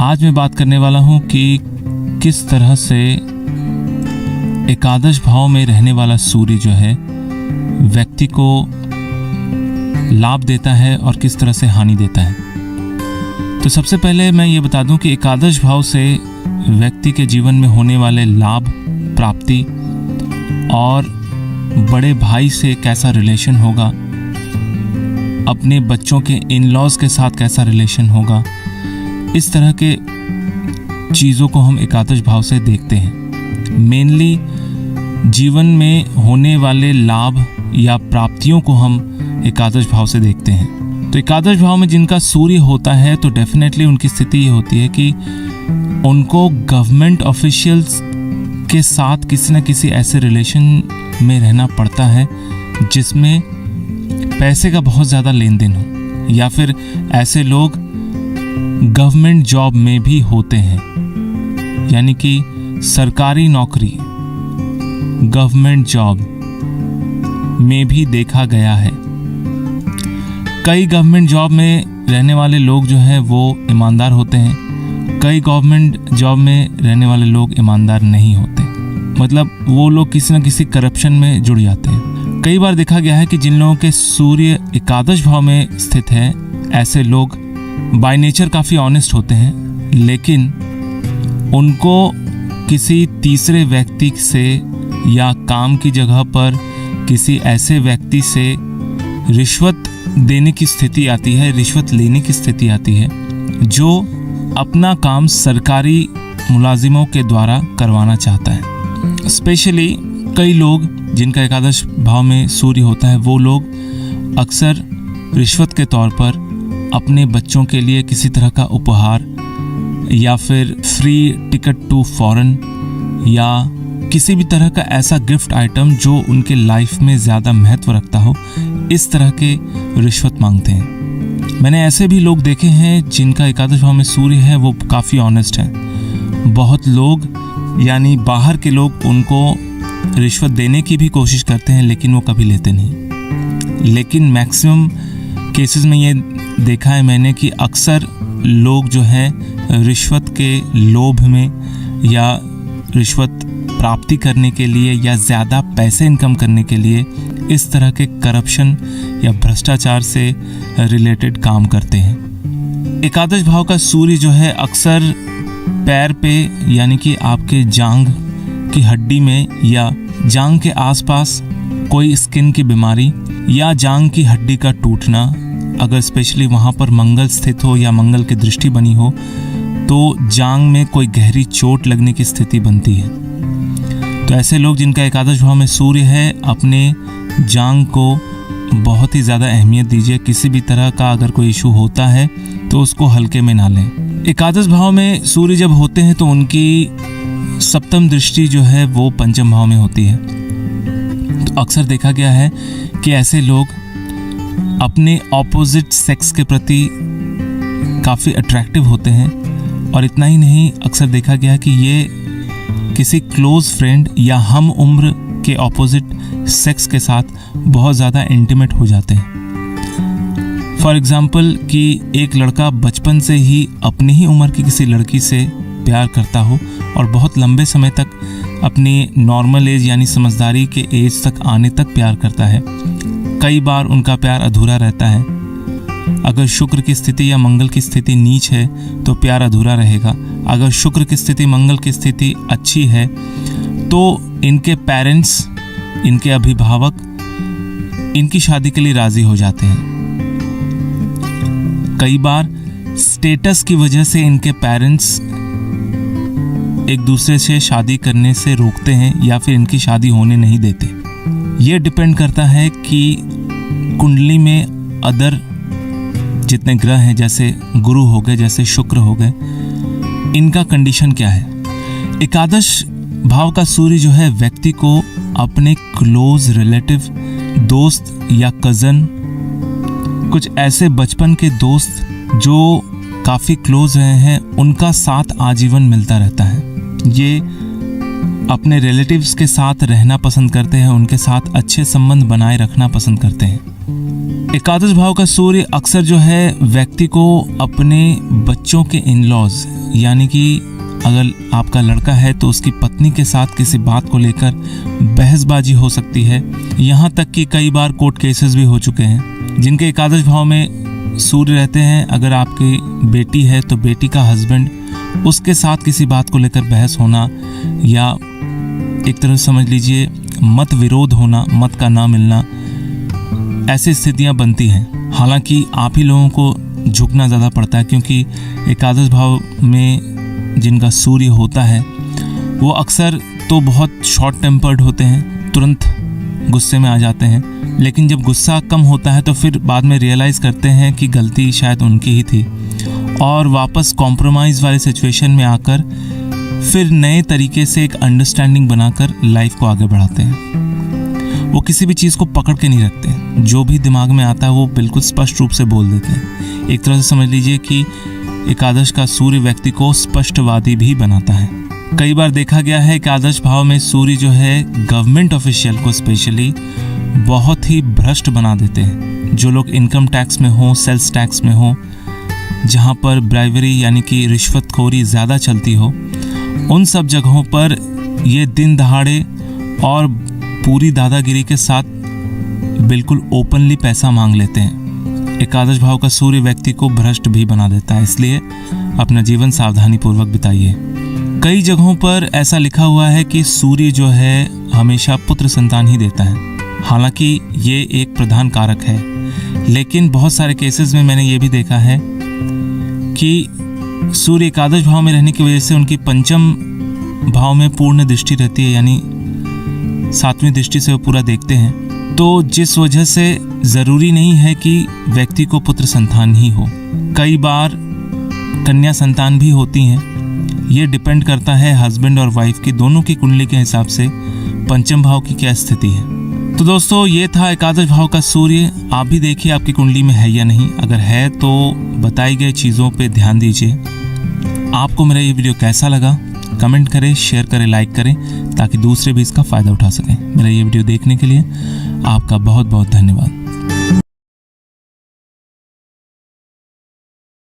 आज मैं बात करने वाला हूँ कि किस तरह से एकादश भाव में रहने वाला सूर्य जो है व्यक्ति को लाभ देता है और किस तरह से हानि देता है। तो सबसे पहले मैं ये बता दूं कि एकादश भाव से व्यक्ति के जीवन में होने वाले लाभ, प्राप्ति और बड़े भाई से कैसा रिलेशन होगा, अपने बच्चों के इन-लॉज के साथ कैसा रिलेशन होगा, इस तरह के चीज़ों को हम एकादश भाव से देखते हैं। मेनली जीवन में होने वाले लाभ या प्राप्तियों को हम एकादश भाव से देखते हैं। तो एकादश भाव में जिनका सूर्य होता है तो डेफिनेटली उनकी स्थिति ये होती है कि उनको गवर्नमेंट ऑफिशियल्स के साथ किसी न किसी ऐसे रिलेशन में रहना पड़ता है जिसमें पैसे का बहुत ज़्यादा लेन देन हो, या फिर ऐसे लोग गवर्नमेंट जॉब में भी होते हैं, यानी कि सरकारी नौकरी, गवर्नमेंट जॉब में भी देखा गया है। कई गवर्नमेंट जॉब में रहने वाले लोग जो हैं वो ईमानदार होते हैं, कई गवर्नमेंट जॉब में रहने वाले लोग ईमानदार नहीं होते, मतलब वो लोग किसी न किसी करप्शन में जुड़ जाते हैं। कई बार देखा गया है कि जिन लोगों के सूर्य एकादश भाव में स्थित है, ऐसे लोग बाय नेचर काफ़ी ऑनेस्ट होते हैं, लेकिन उनको किसी तीसरे व्यक्ति से या काम की जगह पर किसी ऐसे व्यक्ति से रिश्वत देने की स्थिति आती है, रिश्वत लेने की स्थिति आती है, जो अपना काम सरकारी मुलाजिमों के द्वारा करवाना चाहता है। स्पेशली कई लोग जिनका एकादश भाव में सूर्य होता है, वो लोग अक्सर रिश्वत के तौर पर अपने बच्चों के लिए किसी तरह का उपहार या फिर फ्री टिकट टू फॉरेन या किसी भी तरह का ऐसा गिफ्ट आइटम जो उनके लाइफ में ज़्यादा महत्व रखता हो, इस तरह के रिश्वत मांगते हैं। मैंने ऐसे भी लोग देखे हैं जिनका एकादश भाव में सूर्य है, वो काफ़ी ऑनेस्ट हैं। बहुत लोग यानी बाहर के लोग उनको रिश्वत देने की भी कोशिश करते हैं, लेकिन वो कभी लेते नहीं। लेकिन मैक्सिमम केसेस में ये देखा है मैंने कि अक्सर लोग जो है रिश्वत के लोभ में या रिश्वत प्राप्ति करने के लिए या ज़्यादा पैसे इनकम करने के लिए इस तरह के करप्शन या भ्रष्टाचार से रिलेटेड काम करते हैं। एकादश भाव का सूर्य जो है अक्सर पैर पे यानी कि आपके जांघ की हड्डी में या जांघ के आसपास कोई स्किन की बीमारी या जांघ की हड्डी का टूटना, अगर स्पेशली वहाँ पर मंगल स्थित हो या मंगल की दृष्टि बनी हो तो जांघ में कोई गहरी चोट लगने की स्थिति बनती है। तो ऐसे लोग जिनका एकादश भाव में सूर्य है, अपने जांघ को बहुत ही ज़्यादा अहमियत दीजिए। किसी भी तरह का अगर कोई इशू होता है तो उसको हल्के में ना लें। एकादश भाव में सूर्य जब होते हैं तो उनकी सप्तम दृष्टि जो है वो पंचम भाव में होती है। तो अक्सर देखा गया है कि ऐसे लोग अपने ऑपोजिट सेक्स के प्रति काफ़ी अट्रैक्टिव होते हैं, और इतना ही नहीं, अक्सर देखा गया कि ये किसी क्लोज फ्रेंड या हम उम्र के ऑपोजिट सेक्स के साथ बहुत ज़्यादा इंटीमेट हो जाते हैं। फॉर एग्ज़ाम्पल कि एक लड़का बचपन से ही अपनी ही उम्र की किसी लड़की से प्यार करता हो और बहुत लंबे समय तक अपनी नॉर्मल एज यानी समझदारी के एज तक आने तक प्यार करता है। कई बार उनका प्यार अधूरा रहता है। अगर शुक्र की स्थिति या मंगल की स्थिति नीच है तो प्यार अधूरा रहेगा। अगर शुक्र की स्थिति, मंगल की स्थिति अच्छी है तो इनके पेरेंट्स, इनके अभिभावक इनकी शादी के लिए राज़ी हो जाते हैं। कई बार स्टेटस की वजह से इनके पेरेंट्स एक दूसरे से शादी करने से रोकते हैं या फिर इनकी शादी होने नहीं देते। ये डिपेंड करता है कि कुंडली में अदर जितने ग्रह हैं, जैसे गुरु हो गए, जैसे शुक्र हो गए, इनका कंडीशन क्या है। एकादश भाव का सूर्य जो है व्यक्ति को अपने क्लोज रिलेटिव, दोस्त या कज़न, कुछ ऐसे बचपन के दोस्त जो काफ़ी क्लोज रहे हैं, उनका साथ आजीवन मिलता रहता है। ये अपने रिलेटिव्स के साथ रहना पसंद करते हैं, उनके साथ अच्छे संबंध बनाए रखना पसंद करते हैं। एकादश भाव का सूर्य अक्सर जो है व्यक्ति को अपने बच्चों के इन-लॉज, यानी कि अगर आपका लड़का है तो उसकी पत्नी के साथ किसी बात को लेकर बहसबाजी हो सकती है। यहाँ तक कि कई बार कोर्ट केसेस भी हो चुके हैं। जिनके एकादश भाव में सूर्य रहते हैं, अगर आपकी बेटी है तो बेटी का हस्बैंड उसके साथ किसी बात को लेकर बहस होना या एक तरह समझ लीजिए मत विरोध होना, मत का ना मिलना, ऐसी स्थितियां बनती हैं। हालांकि आप ही लोगों को झुकना ज़्यादा पड़ता है, क्योंकि एकादश भाव में जिनका सूर्य होता है वो अक्सर तो बहुत शॉर्ट टेम्पर्ड होते हैं, तुरंत गुस्से में आ जाते हैं। लेकिन जब गुस्सा कम होता है तो फिर बाद में रियलाइज़ करते हैं कि गलती शायद उनकी ही थी और वापस कॉम्प्रोमाइज़ वाली सिचुएशन में आकर फिर नए तरीके से एक अंडरस्टैंडिंग बनाकर लाइफ को आगे बढ़ाते हैं। वो किसी भी चीज़ को पकड़ के नहीं रखते, जो भी दिमाग में आता है वो बिल्कुल स्पष्ट रूप से बोल देते हैं। एक तरह से समझ लीजिए कि एकादश का सूर्य व्यक्ति को स्पष्टवादी भी बनाता है। कई बार देखा गया है एकादश भाव में सूर्य जो है गवर्नमेंट ऑफिशियल को स्पेशली बहुत ही भ्रष्ट बना देते हैं। जो लोग इनकम टैक्स में हो, सेल्स टैक्स में हो, जहाँ पर ब्राइवरी यानी कि रिश्वतखोरी ज़्यादा चलती हो, उन सब जगहों पर ये दिन दहाड़े और पूरी दादागिरी के साथ बिल्कुल ओपनली पैसा मांग लेते हैं। एकादश भाव का सूर्य व्यक्ति को भ्रष्ट भी बना देता है, इसलिए अपना जीवन सावधानी पूर्वक बिताइए। कई जगहों पर ऐसा लिखा हुआ है कि सूर्य जो है हमेशा पुत्र संतान ही देता है। हालांकि ये एक प्रधान कारक है, लेकिन बहुत सारे केसेस में मैंने ये भी देखा है कि सूर्य एकादश भाव में रहने की वजह से उनकी पंचम भाव में पूर्ण दृष्टि रहती है, यानी 7वीं दृष्टि से वो पूरा देखते हैं। तो जिस वजह से ज़रूरी नहीं है कि व्यक्ति को पुत्र संतान ही हो, कई बार कन्या संतान भी होती हैं। ये डिपेंड करता है हस्बैंड और वाइफ की दोनों की कुंडली के हिसाब से पंचम भाव की क्या स्थिति है। तो दोस्तों, ये था एकादश भाव का सूर्य। आप भी देखिए आपकी कुंडली में है या नहीं। अगर है तो बताई गई चीज़ों पे ध्यान दीजिए। आपको मेरा ये वीडियो कैसा लगा कमेंट करें, शेयर करें, लाइक करें, ताकि दूसरे भी इसका फ़ायदा उठा सकें। मेरा ये वीडियो देखने के लिए आपका बहुत बहुत धन्यवाद।